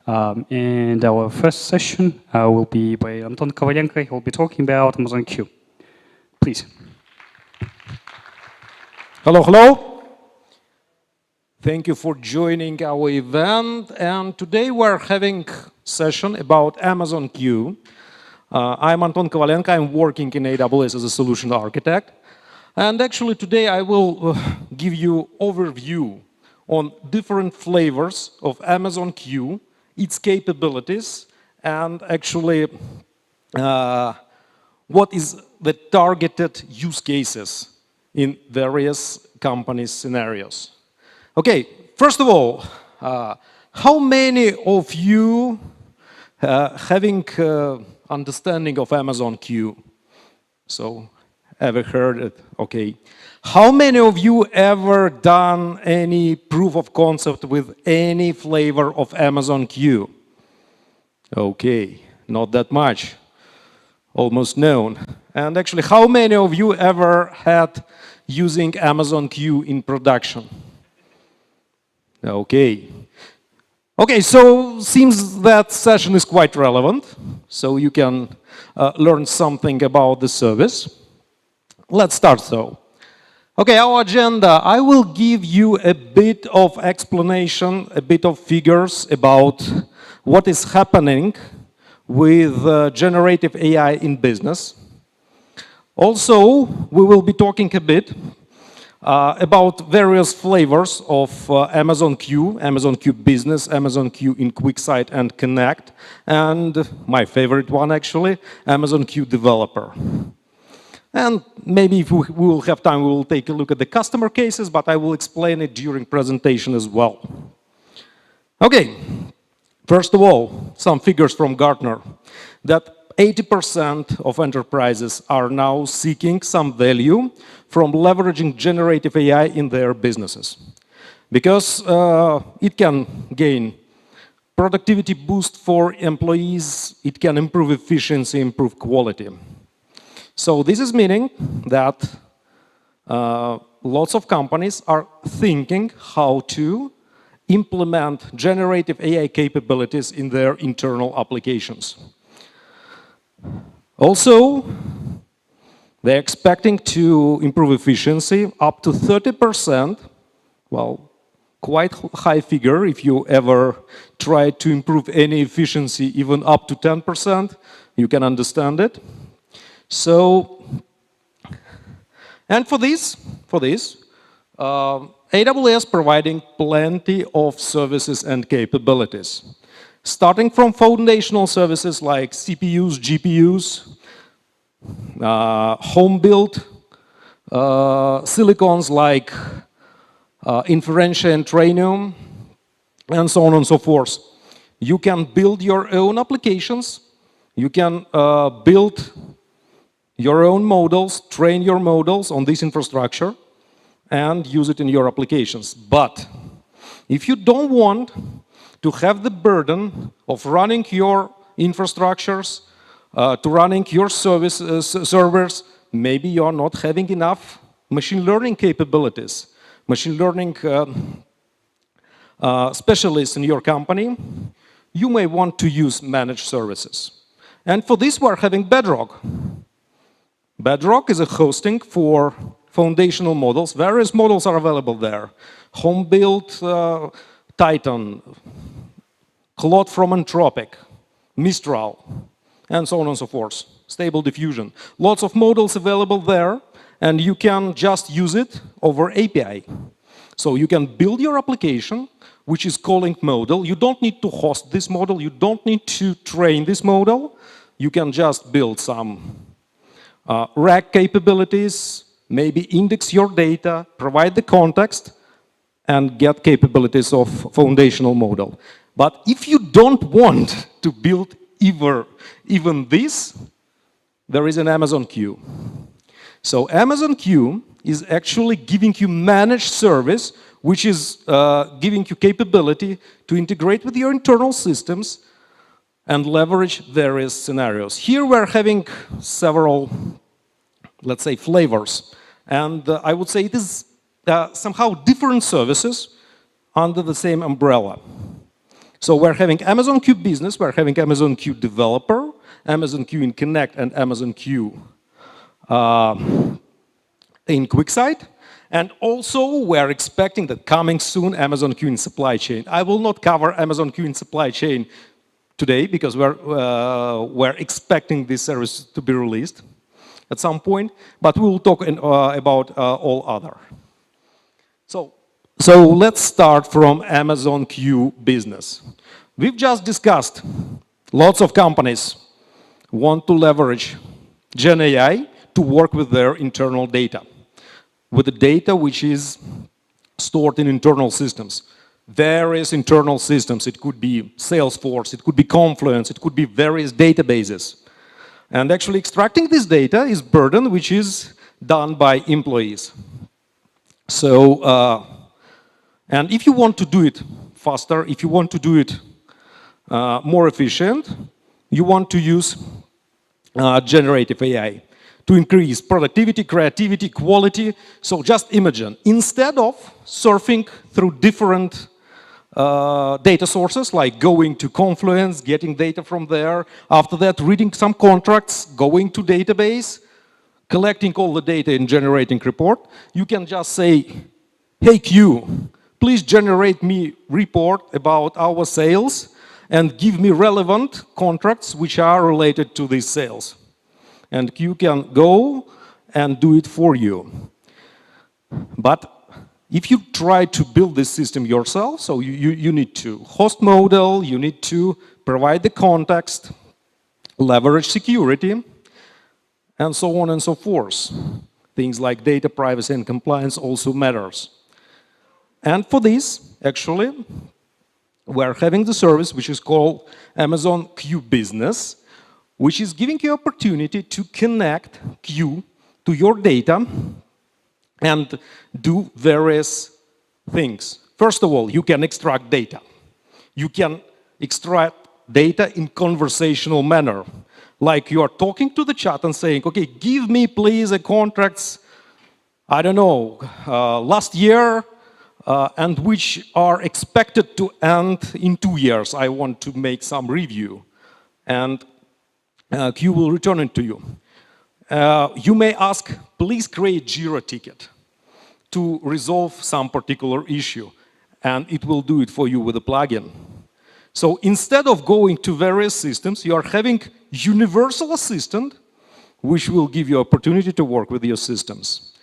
And our first session will be by Anton Kovalenko. He will be talking about Amazon Q. Please. Hello, hello. Thank you for joining our event. And today we're having a session about Amazon Q. I'm Anton Kovalenko. I'm working in AWS as a solution architect. And actually today I will give you overview on different flavors of Amazon Q, its capabilities, and actually what is the targeted use cases in various company scenarios. Okay, first of all, how many of you having understanding of Amazon Q? So, ever heard it? Okay. How many of you ever done any proof of concept with any flavor of Amazon Q? Okay, not that much. Almost known. And actually, how many of you ever had using Amazon Q in production? Okay. Okay, so seems that session is quite relevant, so you can learn something about the service. Let's start though. Okay, our agenda, I will give you a bit of explanation, a bit of figures about what is happening with generative AI in business. Also, we will be talking a bit about various flavors of Amazon Q Business, Amazon Q in QuickSight and Connect, and my favorite one actually, Amazon Q Developer. And maybe if we will have time, we will take a look at the customer cases, but I will explain it during presentation as well. Okay, first of all, some figures from Gartner, that 80% of enterprises are now seeking some value from leveraging generative AI in their businesses. Because it can gain productivity boost for employees, it can improve efficiency, improve quality. So this is meaning that lots of companies are thinking how to implement generative AI capabilities in their internal applications. Also, they're expecting to improve efficiency up to 30%. Well, quite high figure if you ever try to improve any efficiency, even up to 10%, you can understand it. So, and for this, AWS providing plenty of services and capabilities. Starting from foundational services like CPUs, GPUs, home-built silicons like Inferentia and Trainium, and so on and so forth. You can build your own applications, you can build your own models, train your models on this infrastructure, and use it in your applications. But if you don't want to have the burden of running your infrastructures, to running your servers, maybe you're not having enough machine learning capabilities, machine learning specialists in your company, you may want to use managed services. And for this, we're having Bedrock. Bedrock is a hosting for foundational models. Various models are available there. Home-built Titan, Claude from Anthropic, Mistral, and so on and so forth. Stable diffusion. Lots of models available there, and you can just use it over API. So you can build your application, which is calling model. You don't need to host this model. You don't need to train this model. You can just build some RAG capabilities, maybe index your data, provide the context, and get capabilities of foundational model. But if you don't want to build even this, there is an Amazon Q. So Amazon Q is actually giving you managed service, which is giving you capability to integrate with your internal systems and leverage various scenarios. Here we're having several, let's say, flavors. And I would say it is somehow different services under the same umbrella. So we're having Amazon Q Business, we're having Amazon Q Developer, Amazon Q in Connect, and Amazon Q in QuickSight. And also, we're expecting that coming soon, Amazon Q in Supply Chain. I will not cover Amazon Q in Supply Chain today because we're expecting this service to be released at some point, but we will talk about all other. So let's start from Amazon Q Business. We've just discussed lots of companies want to leverage Gen AI to work with their internal data, with the data which is stored in internal systems. Various internal systems, it could be Salesforce, it could be Confluence, it could be various databases. And actually extracting this data is burden which is done by employees. So, and if you want to do it faster, if you want to do it more efficient, you want to use generative AI to increase productivity, creativity, quality. So just imagine, instead of surfing through different data sources, like going to Confluence, getting data from there, after that reading some contracts, going to database, collecting all the data and generating report, you can just say, hey Q, please generate me report about our sales and give me relevant contracts which are related to these sales. And Q can go and do it for you. But if you try to build this system yourself, so you need to host model, you need to provide the context, leverage security, and so on and so forth. Things like data privacy and compliance also matters. And for this, actually, we're having the service which is called Amazon Q Business, which is giving you opportunity to connect Q to your data and do various things. First of all, you can extract data. You can extract data in conversational manner. Like you are talking to the chat and saying, okay, give me please a contracts, I don't know, last year, and which are expected to end in 2 years. I want to make some review. And Q will return it to you. You may ask, please create Jira ticket to resolve some particular issue, and it will do it for you with a plugin. So instead of going to various systems, you are having universal assistant, which will give you opportunity to work with your systems.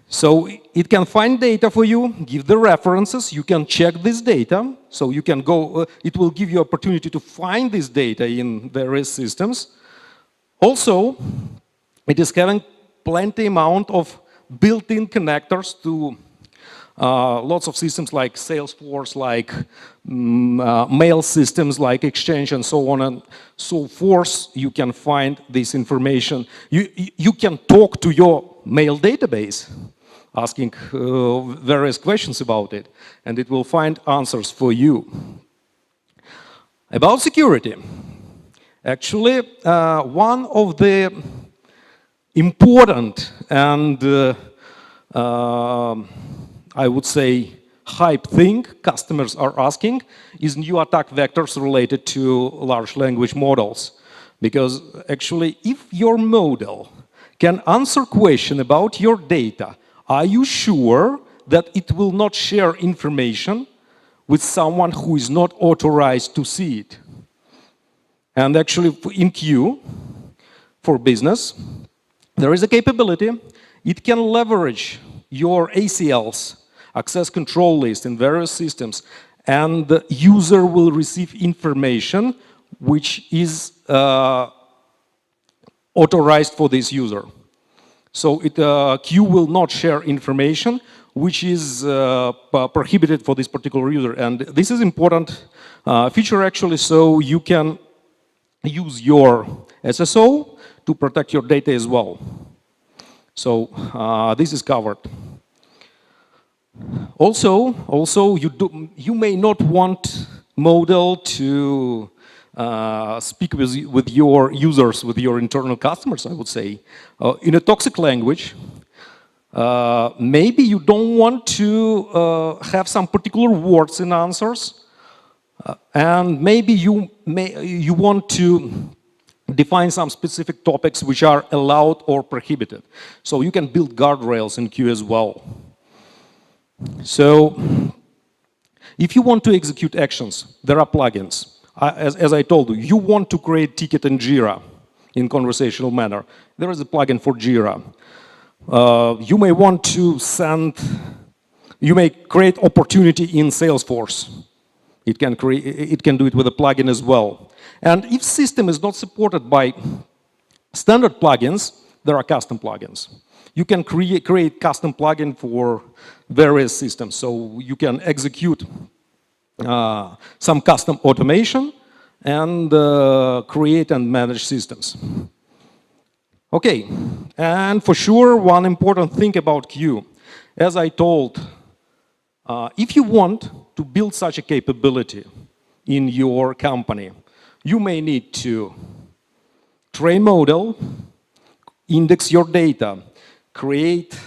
So it can find data for you, give the references, you can check this data, so you can go, it will give you opportunity to find this data in various systems. Also, it is having plenty amount of built-in connectors to lots of systems like Salesforce, like mail systems, like Exchange, and so on and so forth. You can find this information. You can talk to your mail database, asking various questions about it, and it will find answers for you. About security, actually, one of the important and I would say hype thing customers are asking is new attack vectors related to large language models. Because actually, if your model can answer question about your data, are you sure that it will not share information with someone who is not authorized to see it? And actually, in Q, for business, there is a capability. It can leverage your ACLs, access control list in various systems, and the user will receive information which is authorized for this user. So Q will not share information which is prohibited for this particular user. And this is important feature actually, so you can use your SSO to protect your data as well. So this is covered. Also, you may not want model to speak with your users, with your internal customers, I would say, in a toxic language. Maybe you don't want to have some particular words in answers, And maybe you want to define some specific topics which are allowed or prohibited. So you can build guardrails in queue as well. So if you want to execute actions, there are plugins. As I told you, you want to create ticket in Jira in conversational manner. There is a plugin for Jira. You may want to you may create opportunity in Salesforce. It can do it with a plugin as well. And if system is not supported by standard plugins, there are custom plugins. You can create custom plugin for various systems. So you can execute some custom automation and create and manage systems. Okay, and for sure, one important thing about queue, as I told, if you want to build such a capability in your company, you may need to train model, index your data, create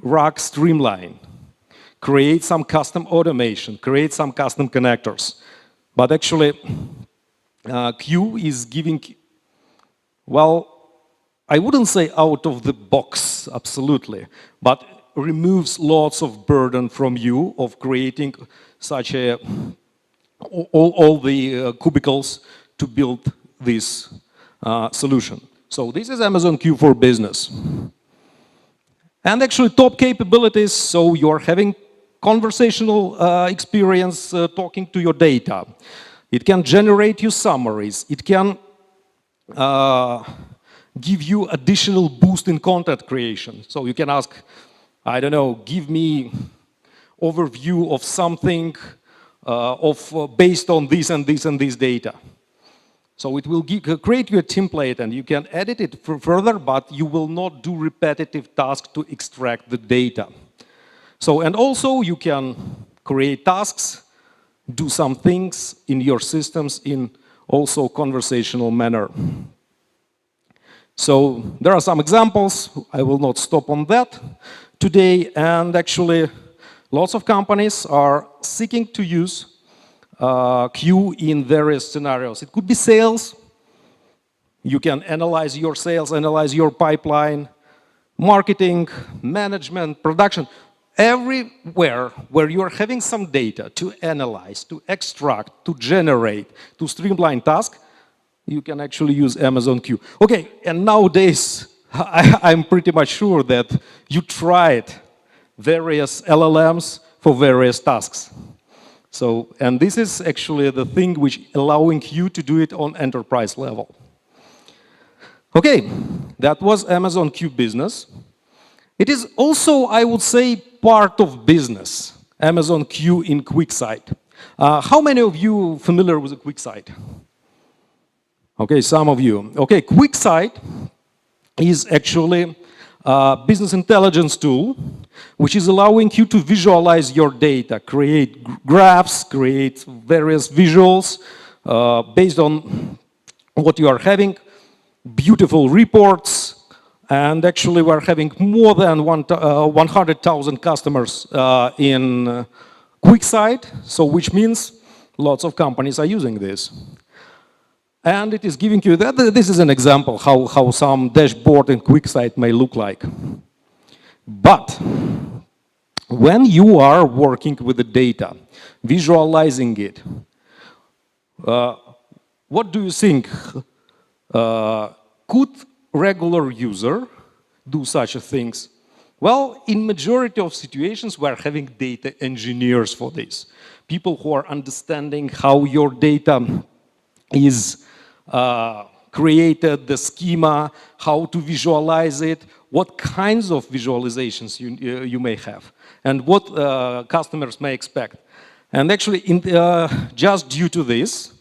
RAG streamline, create some custom automation, create some custom connectors. But actually, queue is giving, well, I wouldn't say out of the box, absolutely, but removes lots of burden from you of creating such a all the cubicles to build this solution. So this is Amazon Q for Business. And actually top capabilities, so you're having conversational experience talking to your data. It can generate you summaries. It can give you additional boost in content creation. So you can ask, I don't know, give me overview of something based on this and this and this data. So it will create you a template and you can edit it further, but you will not do repetitive tasks to extract the data. So, and also you can create tasks, do some things in your systems in also conversational manner. So there are some examples. I will not stop on that today. And actually, lots of companies are seeking to use queue in various scenarios. It could be sales. You can analyze your sales, analyze your pipeline, marketing, management, production. Everywhere where you're having some data to analyze, to extract, to generate, to streamline tasks, you can actually use Amazon Q. Okay, and nowadays, I'm pretty much sure that you tried various LLMs for various tasks. So, and this is actually the thing which allowing you to do it on enterprise level. Okay, that was Amazon Q Business. It is also, I would say, part of business, Amazon Q in QuickSight. How many of you are familiar with QuickSight? Okay, some of you. Okay, QuickSight is actually a business intelligence tool which is allowing you to visualize your data, create graphs, create various visuals based on what you are having, beautiful reports, and actually we're having more than 100,000 customers in QuickSight, so which means lots of companies are using this. And it is giving you that. This is an example how some dashboard in QuickSight may look like. But when you are working with the data, visualizing it, what do you think? Could regular user do such things? Well, in majority of situations, we're having data engineers for this. People who are understanding how your data is created, the schema, how to visualize it, what kinds of visualizations you may have, and what customers may expect. And actually, just due to this,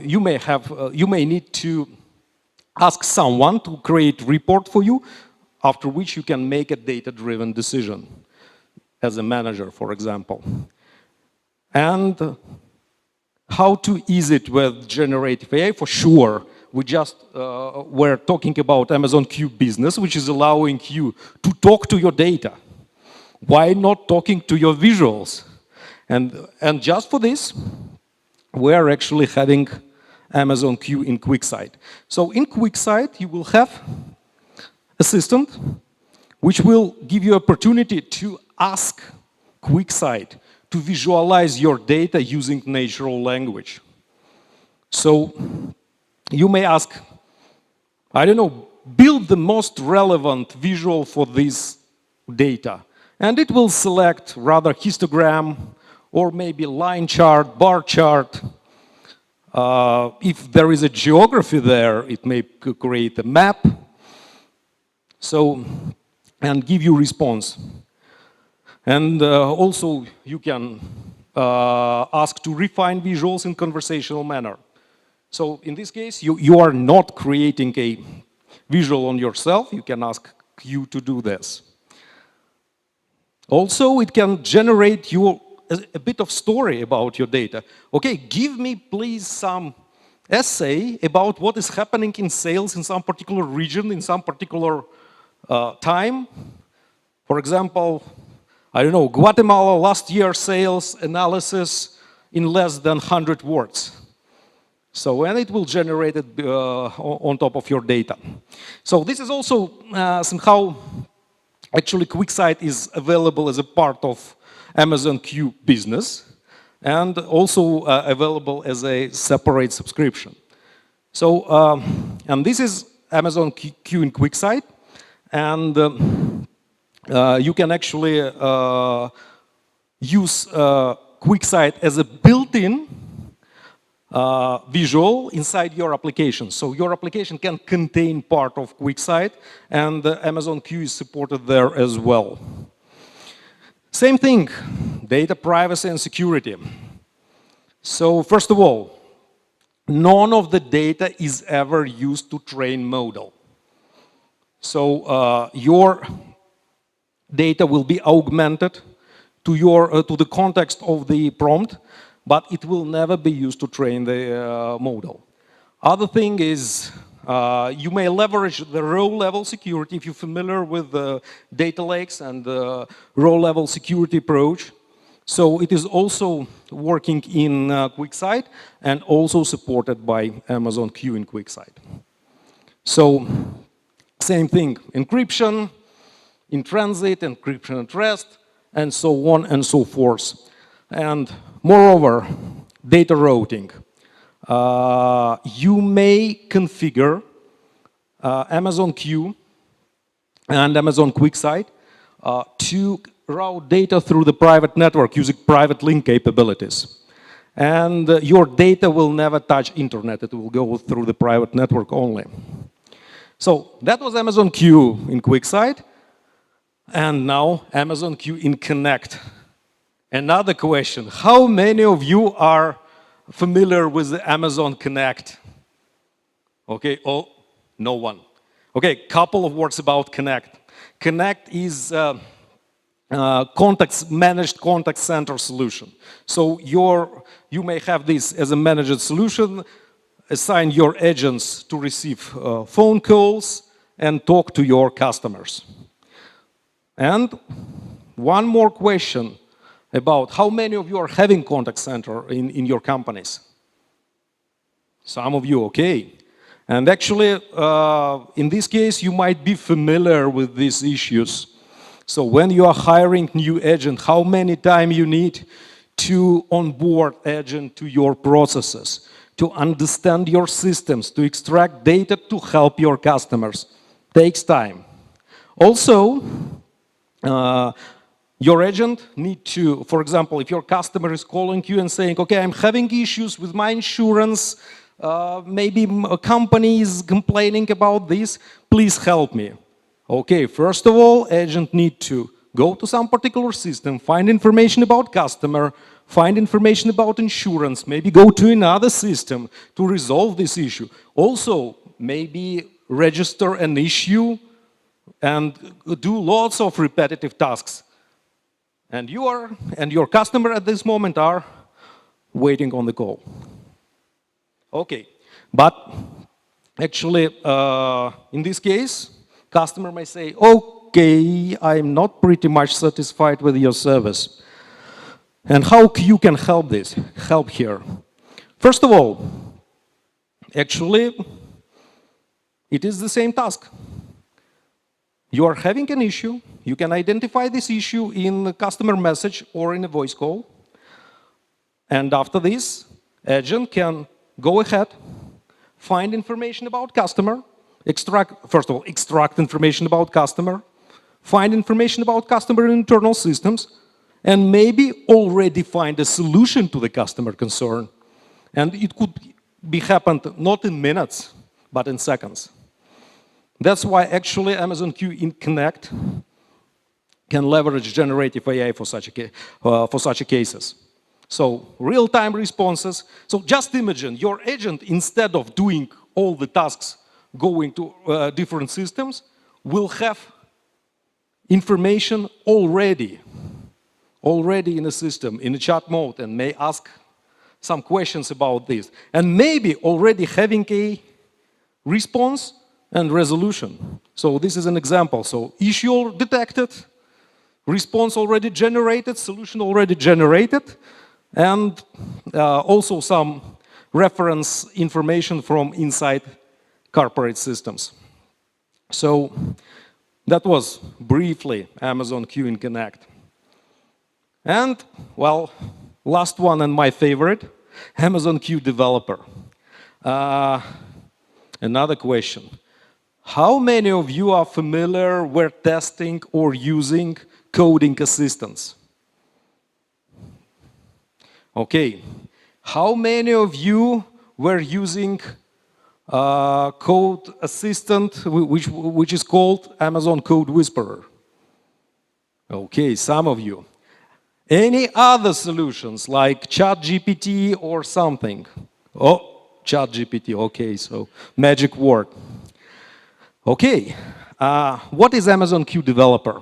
you may need to ask someone to create a report for you, after which you can make a data-driven decision as a manager, for example. And how to ease it with generative AI? For sure, we're talking about Amazon Q Business, which is allowing you to talk to your data. Why not talking to your visuals? And just for this, we're actually having Amazon Q in QuickSight. So in QuickSight, you will have assistant, which will give you opportunity to ask QuickSight to visualize your data using natural language. So you may ask, I don't know, build the most relevant visual for this data. And it will select rather histogram or maybe line chart, bar chart. If there is a geography there, it may create a map. So, and give you response. And also you can ask to refine visuals in conversational manner. So in this case, you are not creating a visual on yourself. You can ask Q to do this. Also, it can generate you a bit of story about your data. Okay, give me please some essay about what is happening in sales in some particular region, in some particular time. For example, I don't know, Guatemala last year sales analysis in less than 100 words. So, and it will generate it on top of your data. So this is also somehow, actually QuickSight is available as a part of Amazon Q business and also available as a separate subscription. So, and this is Amazon Q in QuickSight, and you can actually use QuickSight as a built-in visual inside your application. So your application can contain part of QuickSight, and Amazon Q is supported there as well. Same thing, data privacy and security. So first of all, none of the data is ever used to train model. So your data will be augmented to the context of the prompt, but it will never be used to train the model. Other thing is, you may leverage the row-level security if you're familiar with data lakes and the row-level security approach. So it is also working in QuickSight and also supported by Amazon Q in QuickSight. So same thing, encryption, in transit, encryption at rest, and so on and so forth. And moreover, data routing. You may configure Amazon Q and Amazon QuickSight to route data through the private network using private link capabilities. And your data will never touch internet. It will go through the private network only. So that was Amazon Q in QuickSight. And now Amazon Q in Connect. Another question, how many of you are familiar with the Amazon Connect? Okay, oh, no one. Okay, couple of words about Connect. Connect is managed contact center solution. So you may have this as a managed solution, assign your agents to receive phone calls and talk to your customers. And one more question about how many of you are having contact center in your companies? Some of you, okay. And actually, in this case, you might be familiar with these issues. So when you are hiring new agent, how many time you need to onboard agent to your processes, to understand your systems, to extract data to help your customers. Takes time. Also, your agent need to, for example, if your customer is calling you and saying, okay, I'm having issues with my insurance, maybe a company is complaining about this, please help me. Okay, first of all, agent need to go to some particular system, find information about customer, find information about insurance, maybe go to another system to resolve this issue. Also, maybe register an issue and do lots of repetitive tasks. And you and your customer at this moment are waiting on the call. Okay, but actually, in this case, customer may say, okay, I'm not pretty much satisfied with your service. And how you can help here? First of all, actually, it is the same task. You are having an issue. You can identify this issue in a customer message or in a voice call. And after this, agent can go ahead, find information about customer, first of all, extract information about customer, find information about customer in internal systems, and maybe already find a solution to the customer concern. And it could be happened not in minutes, but in seconds. That's why actually Amazon Q in Connect can leverage generative AI for such cases. So real-time responses. So just imagine your agent, instead of doing all the tasks going to different systems, will have information already in a system, in a chat mode, and may ask some questions about this. And maybe already having a response and resolution. So this is an example. So issue detected, response already generated, solution already generated, and also some reference information from inside corporate systems. So that was briefly Amazon Q in Connect. And, well, last one and my favorite, Amazon Q Developer. Another question. How many of you are familiar with testing or using coding assistants? Okay. How many of you were using code assistant, which is called Amazon Code Whisperer? Okay, some of you. Any other solutions like ChatGPT or something? Oh, ChatGPT, okay, so magic word. Okay, what is Amazon Q Developer?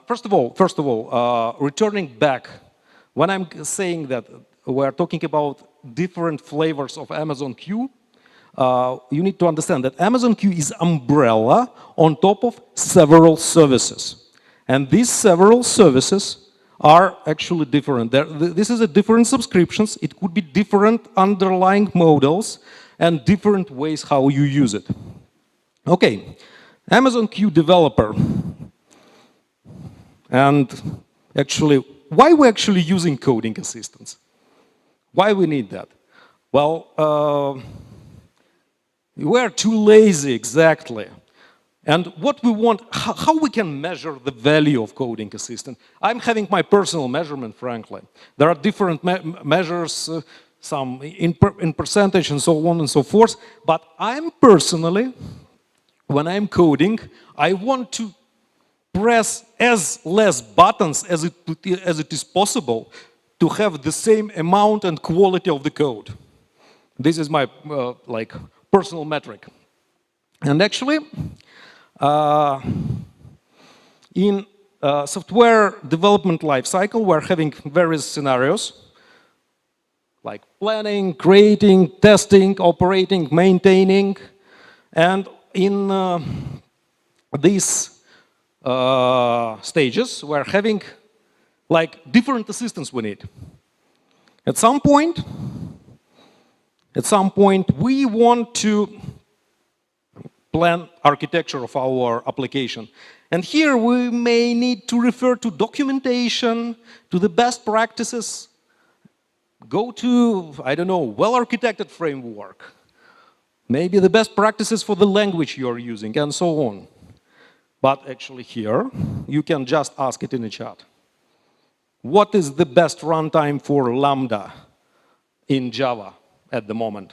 First of all, returning back, when I'm saying that we're talking about different flavors of Amazon Q, you need to understand that Amazon Q is umbrella on top of several services. And these several services are actually different. This is a different subscriptions. It could be different underlying models and different ways how you use it. Okay, Amazon Q Developer. And actually, why we're actually using coding assistants? Why we need that? Well, we're too lazy, exactly. And what we want, how we can measure the value of coding assistant? I'm having my personal measurement, frankly. There are different measures, some in percentage and so on and so forth. But I'm personally, when I'm coding, I want to press as less buttons as it is possible to have the same amount and quality of the code. This is my like personal metric. And actually, in software development lifecycle, we're having various scenarios like planning, creating, testing, operating, maintaining, and in these stages, we're having like different assistants we need. At some point, we want to plan architecture of our application. And here we may need to refer to documentation, to the best practices, go to, I don't know, well-architected framework, maybe the best practices for the language you're using, and so on. But actually here, you can just ask it in the chat. What is the best runtime for Lambda in Java at the moment?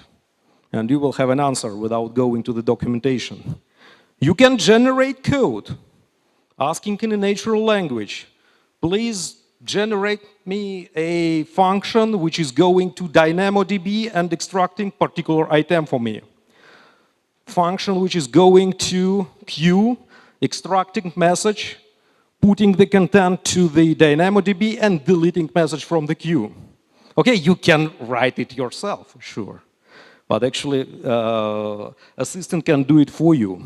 And you will have an answer without going to the documentation. You can generate code, asking in a natural language, please generate me a function which is going to DynamoDB and extracting particular item for me. Function which is going to queue, extracting message, putting the content to the DynamoDB and deleting message from the queue. Okay, you can write it yourself, sure. But actually, assistant can do it for you.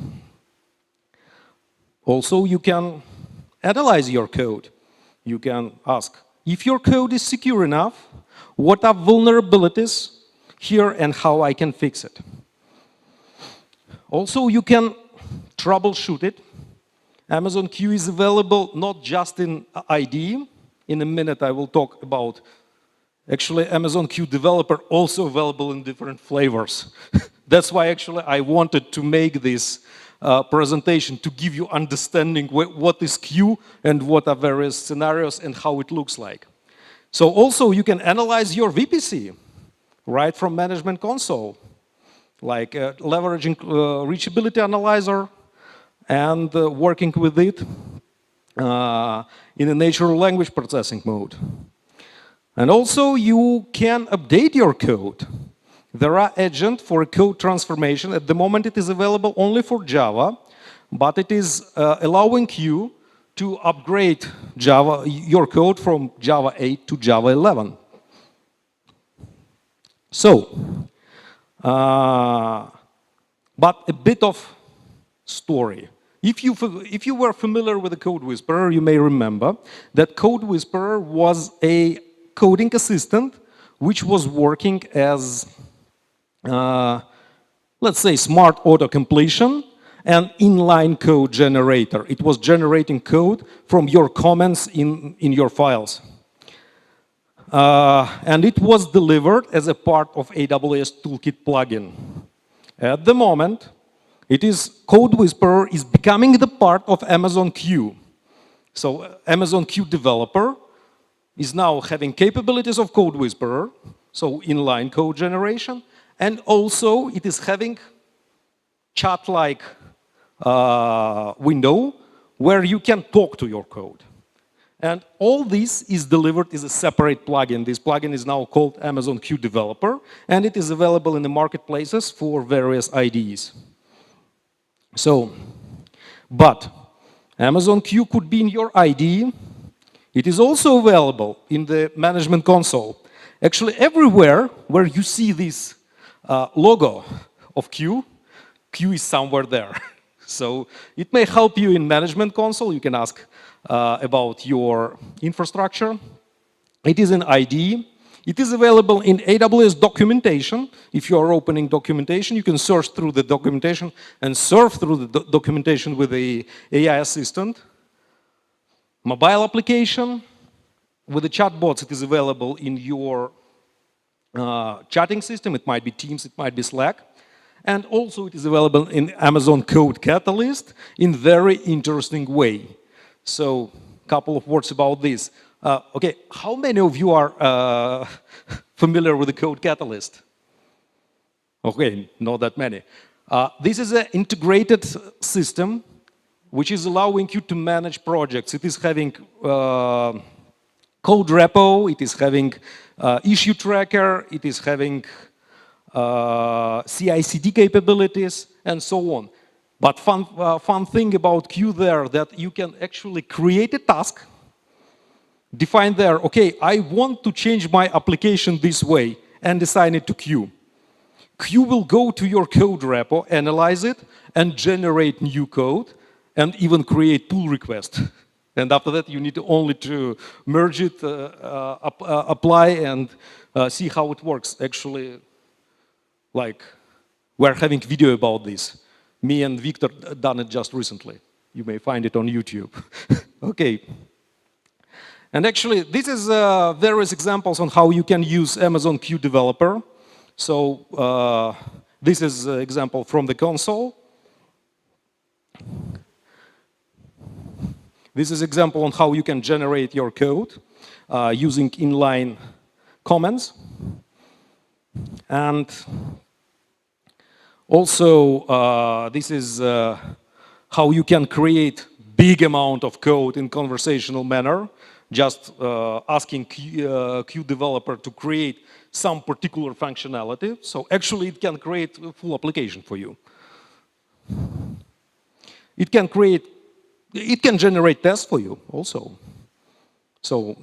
Also, you can analyze your code. You can ask, if your code is secure enough, what are vulnerabilities here and how I can fix it. Also, you can troubleshoot it. Amazon Q is available not just in IDE. In a minute, I will talk about actually Amazon Q Developer also available in different flavors. That's why actually I wanted to make this presentation to give you understanding what is Q and what are various scenarios and how it looks like. So also you can analyze your VPC right from Management Console, like leveraging reachability analyzer and working with it in a natural language processing mode. And also you can update your code. There are agents for code transformation. At the moment it is available only for Java, but it is allowing you to upgrade your code from Java 8 to Java 11. So, but a bit of story. If you were familiar with the Code Whisperer, you may remember that Code Whisperer was a coding assistant which was working as, let's say, smart auto-completion and inline code generator. It was generating code from your comments in your files. And it was delivered as a part of AWS Toolkit plugin. At the moment, Code Whisperer is becoming the part of Amazon Q. So Amazon Q Developer is now having capabilities of Code Whisperer, so inline code generation, and also it is having chat-like window where you can talk to your code. And all this is delivered as a separate plugin. This plugin is now called Amazon Q Developer, and it is available in the marketplaces for various IDEs. So, but Amazon Q could be in your IDE. It is also available in the Management Console. Actually, everywhere where you see this logo of Q, Q is somewhere there. So it may help you in Management Console. You can ask about your infrastructure. It is in IDE. It is available in AWS documentation. If you are opening documentation, you can search through the documentation and surf through the documentation with the AI assistant. Mobile application, with the chatbots, it is available in your chatting system. It might be Teams, it might be Slack. And also it is available in Amazon Code Catalyst in very interesting way. So, a couple of words about this. Okay, how many of you are familiar with the Code Catalyst? Okay, not that many. This is an integrated system which is allowing you to manage projects. It is having code repo, it is having issue tracker, it is having CI/CD capabilities, and so on. But fun thing about Q there that you can actually create a task, define there, okay, I want to change my application this way, and assign it to Q. Q will go to your code repo, analyze it, and generate new code, and even create pull request. And after that, you need only to merge it, apply, and see how it works. Actually, like, we're having video about this. Me and Victor done it just recently. You may find it on YouTube. Okay. And actually, this is various examples on how you can use Amazon Q Developer. So this is an example from the console. This is an example on how you can generate your code using inline comments. And also, this is how you can create big amount of code in conversational manner, just asking Q Developer to create some particular functionality. So actually, it can create a full application for you. It can generate tests for you also. So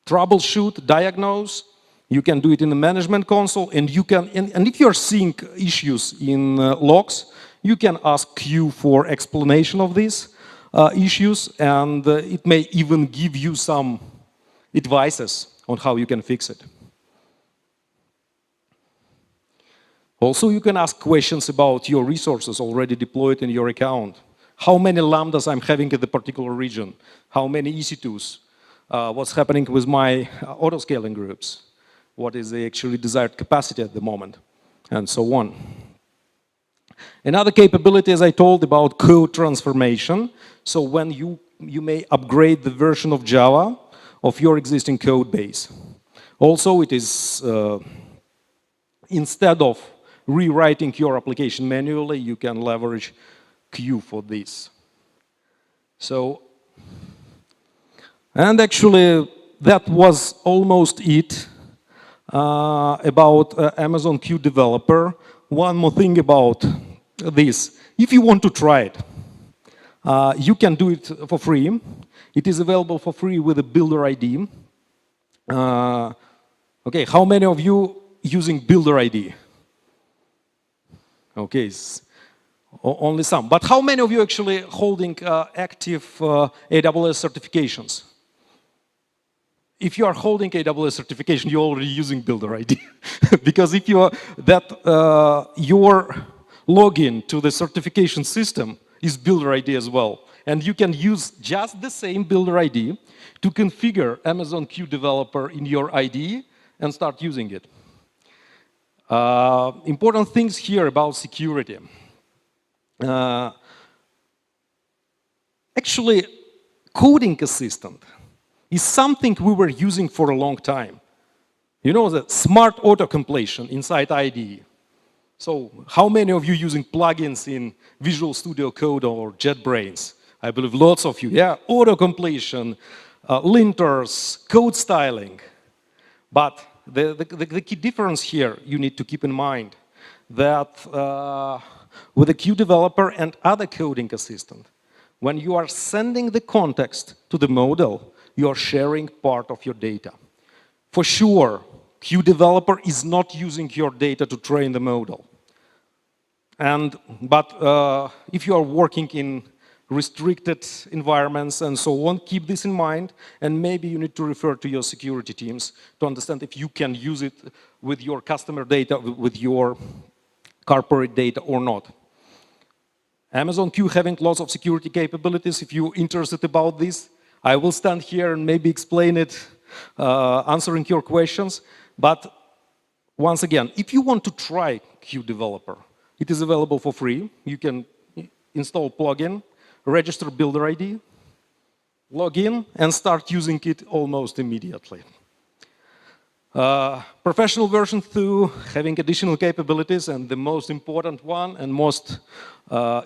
troubleshoot, diagnose. You can do it in the Management Console, and you can. And if you're seeing issues in logs, you can ask Q for explanation of these issues, and it may even give you some advices on how you can fix it. Also, you can ask questions about your resources already deployed in your account. How many lambdas I'm having in the particular region? How many EC2s? What's happening with my auto-scaling groups? What is the actually desired capacity at the moment? And so on. Another capability, as I told, about code transformation. So when you may upgrade the version of Java of your existing code base. Also, it is, instead of rewriting your application manually, you can leverage Q for this. So, and actually, that was almost it about Amazon Q Developer. One more thing about this. If you want to try it, you can do it for free. It is available for free with a Builder ID. Okay, how many of you using Builder ID? Okay, only some. But how many of you actually holding active AWS certifications? If you are holding AWS certification, you're already using Builder ID. Because if you are your login to the certification system is Builder ID as well. And you can use just the same Builder ID to configure Amazon Q Developer in your IDE and start using it. Important things here about security. Actually, coding assistant is something we were using for a long time. You know, the smart auto-completion inside IDE. So how many of you using plugins in Visual Studio Code or JetBrains? I believe lots of you. Yeah, auto-completion, linters, code styling. But the key difference here you need to keep in mind that with a Q Developer and other coding assistant, when you are sending the context to the model, you are sharing part of your data. For sure, Q Developer is not using your data to train the model. But if you are working in restricted environments and so on, keep this in mind, and maybe you need to refer to your security teams to understand if you can use it with your customer data, with your corporate data or not. Amazon Q having lots of security capabilities. If you're interested about this, I will stand here and maybe explain it, answering your questions. But once again, if you want to try Q Developer, it is available for free. You can install plugin, register Builder ID, log in, and start using it almost immediately. Professional version 2, having additional capabilities, and the most important one and most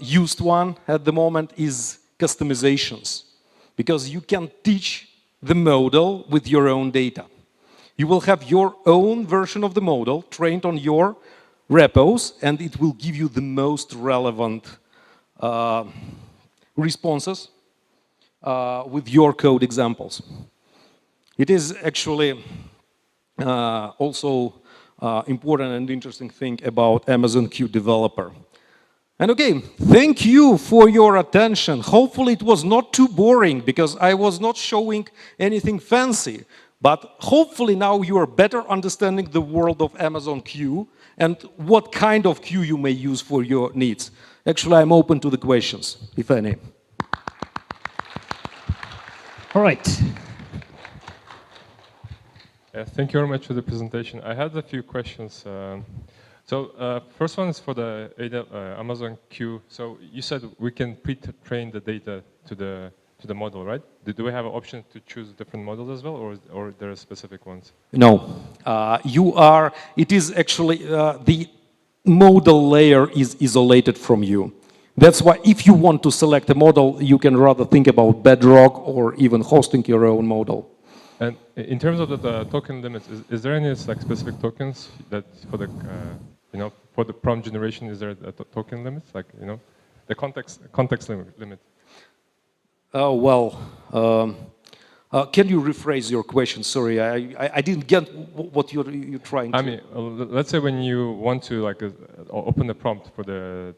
used one at the moment is customizations. Because you can teach the model with your own data. You will have your own version of the model trained on your repos, and it will give you the most relevant responses with your code examples. It is actually also important and interesting thing about Amazon Q Developer. And okay, thank you for your attention. Hopefully it was not too boring because I was not showing anything fancy. But hopefully now you are better understanding the world of Amazon Q and what kind of queue you may use for your needs. Actually, I'm open to the questions, if any. All right. Thank you very much for the presentation. I had a few questions. First one is for the Amazon Q. So you said we can pre-train the data to the model, right? Do we have an option to choose different models as well, or there are specific ones? No, it is actually, the model layer is isolated from you. That's why if you want to select a model, you can rather think about Bedrock or even hosting your own model. And in terms of the token limits, is there any like specific tokens that for the for the prompt generation? Is there a token limit, like the context limit? Oh well, can you rephrase your question? Sorry, I didn't get what you're trying to. I mean, let's say when you want to like open the prompt for the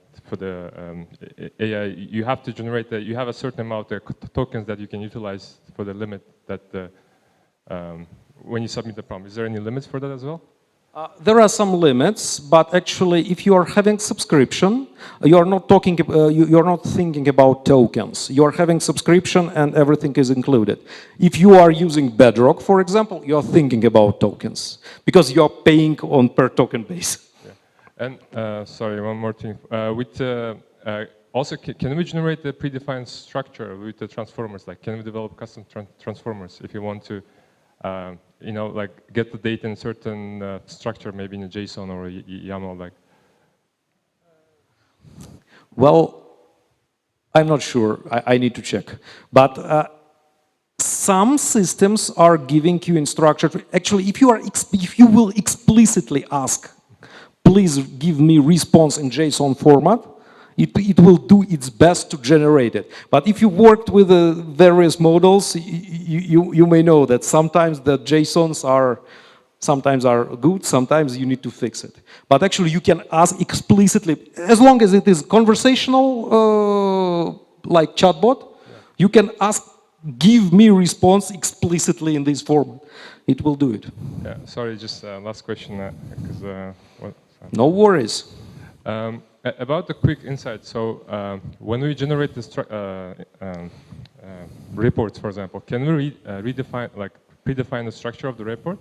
AI, you have to generate you have a certain amount of tokens that you can utilize for the limit that when you submit the prompt? Is there any limits for that as well? There are some limits, but actually, if you are having subscription, you are not talking. You are not thinking about tokens. You are having subscription, and everything is included. If you are using Bedrock, for example, you are thinking about tokens because you are paying on per token base. Yeah. And sorry, one more thing. Also, can we generate the predefined structure with the transformers? Like, can we develop custom transformers if you want to? You know, like get the data in a certain structure, maybe in a JSON or a YAML, like. Well, I'm not sure. I need to check. But some systems are giving you instructions. Actually, if you will explicitly ask, please give me response in JSON format, it will do its best to generate it. But if you worked with various models, you may know that sometimes the JSONs are good, sometimes you need to fix it. But actually you can ask explicitly, as long as it is conversational, like chatbot, you can ask, give me response explicitly in this form. It will do it. Yeah, sorry, just last question. No worries. About the quick insight, so when we generate the reports, for example, can we predefine the structure of the report?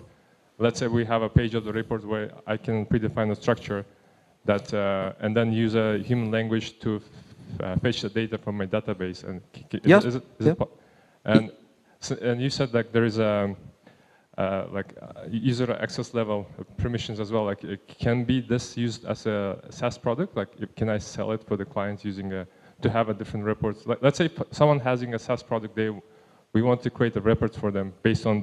Let's say we have a page of the report where I can predefine the structure that, and then use a human language to fetch the data from my database. And and you said like there is a user access level permissions as well. Like, can be this used as a SaaS product? Like, can I sell it for the clients using to have a different reports? Let's say someone having a SaaS product, we want to create a report for them based on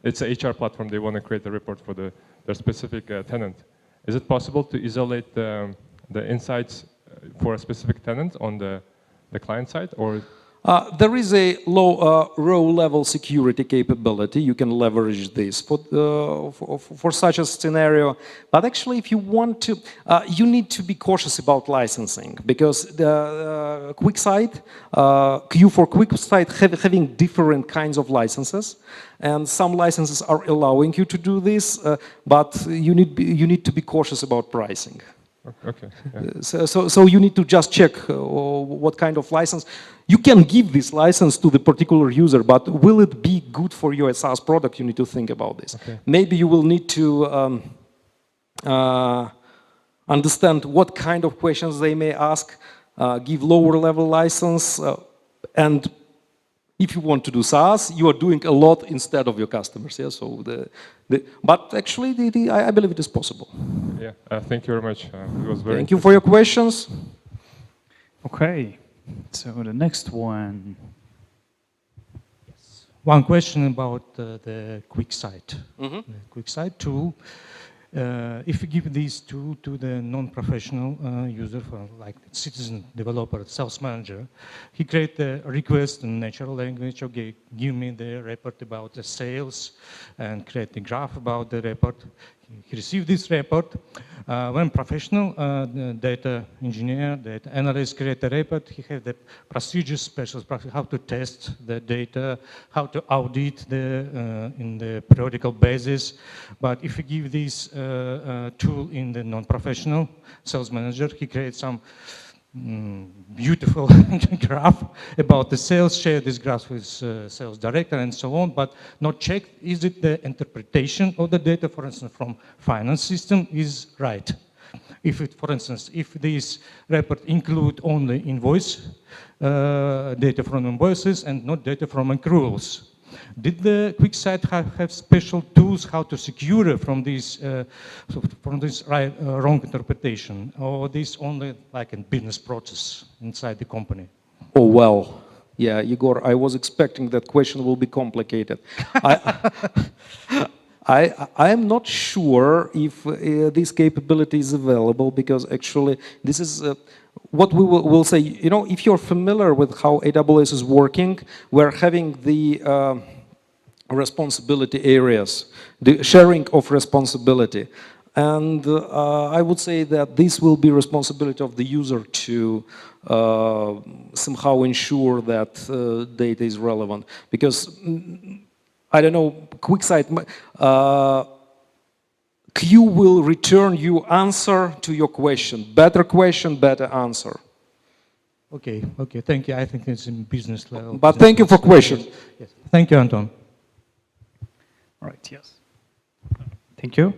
it's an HR platform. They want to create a report for their specific tenant. Is it possible to isolate the insights for a specific tenant on the client side, or? There is a row-level security capability. You can leverage this for such a scenario. But actually, if you want to, you need to be cautious about licensing because the QuickSight, queue for QuickSight having different kinds of licenses, and some licenses are allowing you to do this, but you need to be cautious about pricing. Okay. Yeah. So you need to just check what kind of license. You can give this license to the particular user, but will it be good for your SaaS product? You need to think about this. Okay. Maybe you will need to understand what kind of questions they may ask, give lower level license, and if you want to do SaaS, you are doing a lot instead of your customers. Yeah. So but actually, I believe it is possible. Yeah. Thank you very much. It was very. Thank you for your questions. Okay. So the next one. One question about the QuickSight. Mm-hmm. The QuickSight tool. If you give this tool to the non-professional user, for like citizen developer, sales manager, he create a request in natural language. Okay, give me the report about the sales, and create a graph about the report. He received this report. When professional data engineer, data analyst create a report, he have the procedures, special procedures, how to test the data, how to audit in the periodical basis. But if you give this tool in the non-professional sales manager, he creates some beautiful graph about the sales, share this graph with sales director and so on, but not check, is it the interpretation of the data, for instance, from finance system is right. If it, for instance, if this report include only invoice, data from invoices and not data from accruals. Did the QuickSight have special tools how to secure from this wrong interpretation, or this only like a business process inside the company? Oh well, yeah, Igor. I was expecting that question will be complicated. I am not sure if this capability is available because actually this is. What we will say, you know, if you're familiar with how AWS is working, we're having the responsibility areas, the sharing of responsibility. And I would say that this will be responsibility of the user to somehow ensure that data is relevant. Because I don't know, quick side, Q will return you answer to your question. Better answer. Okay, okay, thank you. I think it's in business level. But thank you for question. Yes. Thank you, Anton. All right, yes. Thank you.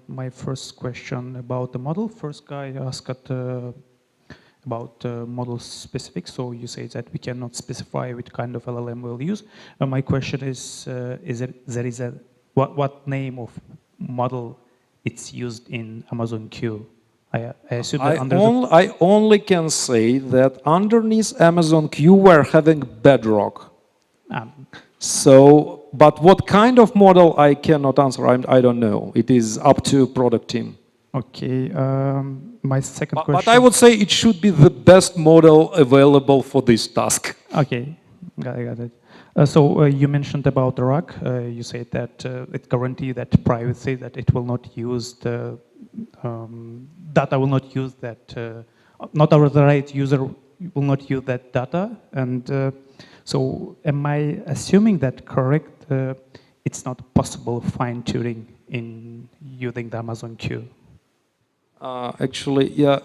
My first question about the model. First guy asked about model specifics. So you say that we cannot specify which kind of LLM we'll use. My question is what name of model it's used in Amazon Q? I assume that I only can say that underneath Amazon Q we're having Bedrock. So, but what kind of model I cannot answer. I don't know. It is up to product team. Okay. My second question. But I would say it should be the best model available for this task. Okay, got it. So you mentioned about the RAG. You said that it guarantees that privacy, that it will not use the data, will not use that, not authorized user will not use that data. And so am I assuming that correct? It's not possible fine-tuning in using the Amazon Q? Actually, yeah,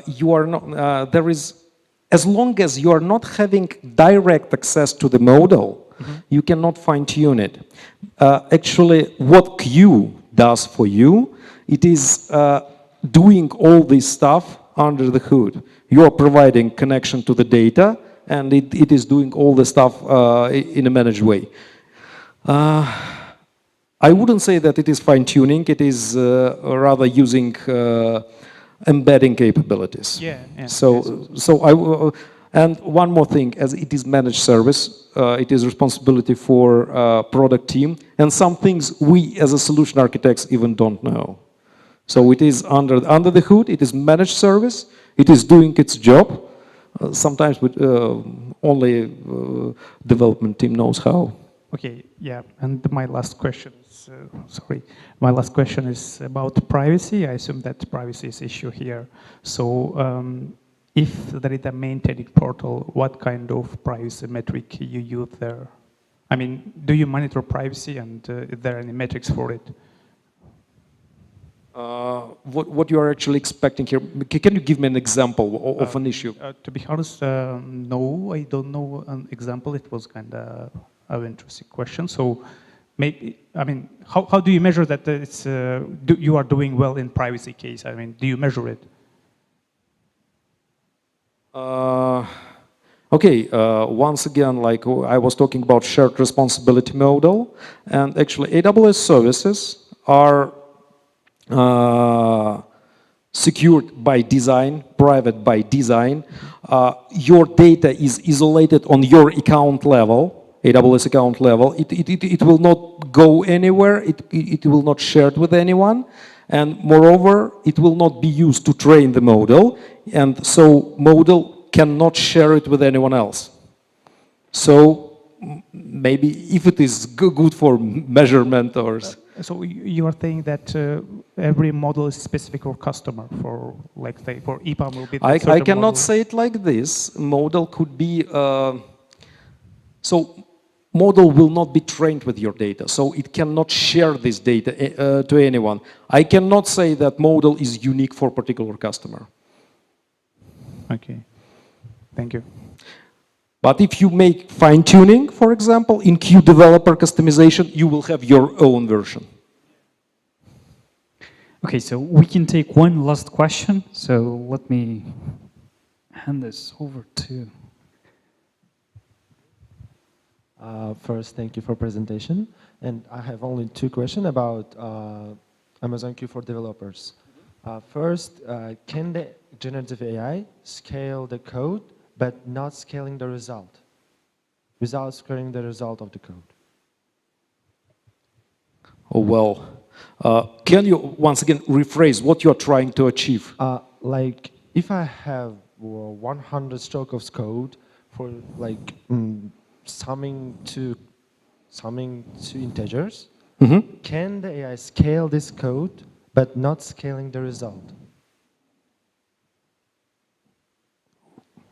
you are not, there is, as long as you are not having direct access to the model, you cannot fine-tune it. Actually, what Q does for you, it is doing all this stuff under the hood. You are providing connection to the data, and it is doing all the stuff in a managed way. I wouldn't say that it is fine-tuning, it is rather using embedding capabilities. Yeah. And one more thing, as it is managed service, it is responsibility for product team, and some things we as a solution architects even don't know. So it is under the hood, it is managed service, it is doing its job. Sometimes with, only development team knows how. Okay, yeah, and my last question is, my last question is about privacy. I assume that privacy is issue here. So if there is a maintaining portal, what kind of privacy metric you use there? I mean, do you monitor privacy, and is there any metrics for it? What you are actually expecting here? Can you give me an example of an issue? To be honest, no, I don't know an example. It was kind of an interesting question. So maybe, I mean, how do you measure that it's, you are doing well in privacy case? I mean, do you measure it? Okay, once again, like I was talking about shared responsibility model, and actually AWS services are secured by design, private by design. Your data is isolated on your account level, AWS account level. It will not go anywhere. It will not share it with anyone. And moreover, it will not be used to train the model. And so model cannot share it with anyone else. So maybe if it is good for measurement or... So you are saying that every model is specific for customer, for like say for EPAM will be. I cannot say it like this. Model could be so model will not be trained with your data, so it cannot share this data to anyone. I cannot say that model is unique for particular customer. Okay, thank you. But if you make fine-tuning, for example, in Q developer customization, you will have your own version. Okay, so we can take one last question. So let me hand this over to... First, thank you for presentation. And I have only two questions about Amazon Q for developers. First, can the generative AI scale the code but not scaling the result, without scaling the result of the code? Oh, well, can you once again rephrase what you're trying to achieve? Like, if I have 100 strokes of code for like summing to integers, can the AI scale this code but not scaling the result?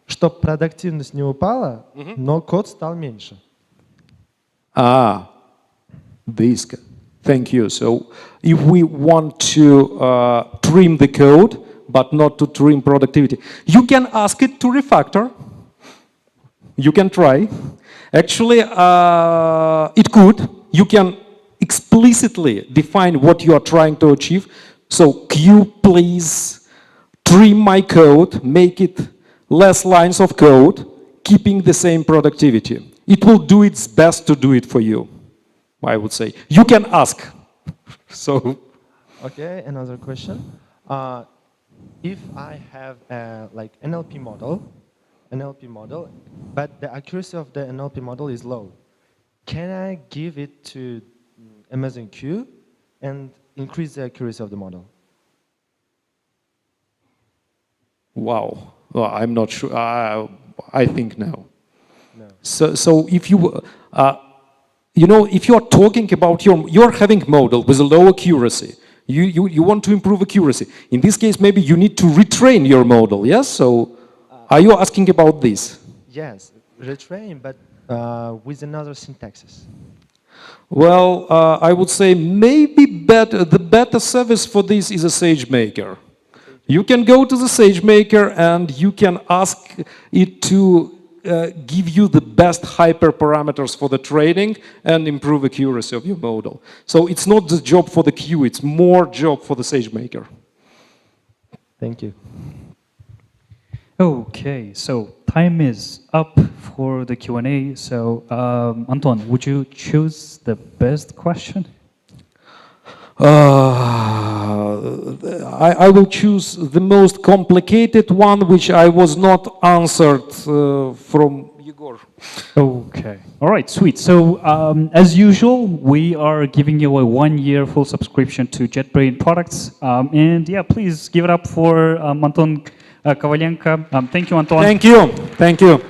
Чтобы продуктивность не упала, но код стал меньше. Ah, this. Thank you. So if we want to trim the code, but not to trim productivity, you can ask it to refactor. You can try. Actually, it could. You can explicitly define what you are trying to achieve. So Q, please trim my code, make it less lines of code, keeping the same productivity. It will do its best to do it for you, I would say. You can ask. So, Okay, another question. If I have a like NLP model, but the accuracy of the NLP model is low, can I give it to Amazon Q and increase the accuracy of the model? wow. Well, I'm not sure. I think no. No. So if you, if you're talking about you're having model with a low accuracy, you want to improve accuracy. In this case, maybe you need to retrain your model, yes? So are you asking about this? Yes, retrain, but with another syntaxes. Well, I would say maybe the better service for this is a SageMaker. You can go to the SageMaker and you can ask it to give you the best hyperparameters for the training and improve accuracy of your model. So it's not the job for the queue, it's more job for the SageMaker. Thank you. Okay, so time is up for the Q&A. So Anton, would you choose the best question? I will choose the most complicated one, which I was not answered from Igor. Okay. All right, sweet. So as usual, we are giving you a 1-year full subscription to JetBrain products. And yeah, please give it up for Anton Kovalenko. Thank you, Anton. Thank you. Thank you.